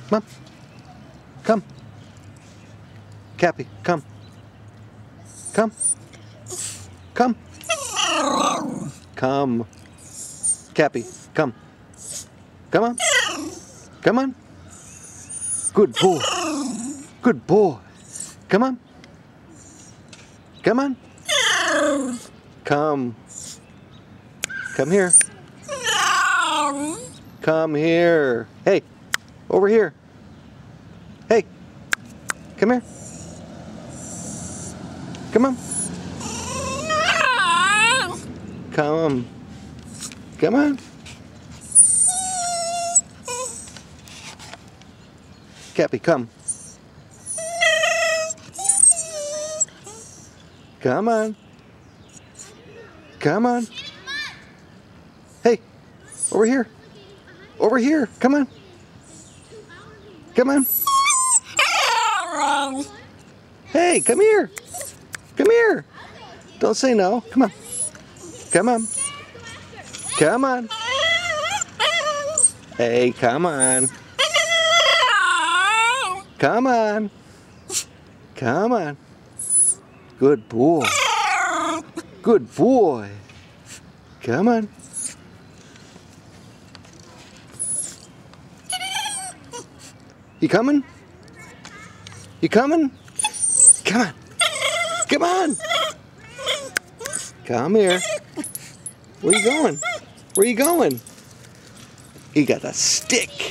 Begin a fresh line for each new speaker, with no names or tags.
Come on. Come. Cappy, come. Come. Come. Come. Cappy, come. Come on. Come on. Good boy. Good boy. Come on. Come on. Come. Come here. Come here. Hey, over here. Hey, come here. Come on. Come. Come on. Cappy, come. Come on. Come on. Hey, over here. Over here. Come on. Come on. Hey, come here. Come here. Don't say no. Come on. Come on. Come on. Hey, come on. Come on. Come on. Good boy. Good boy. Come on. You coming? You coming? Come on. Come on. Come here. Where you going? Where you going? He got a stick.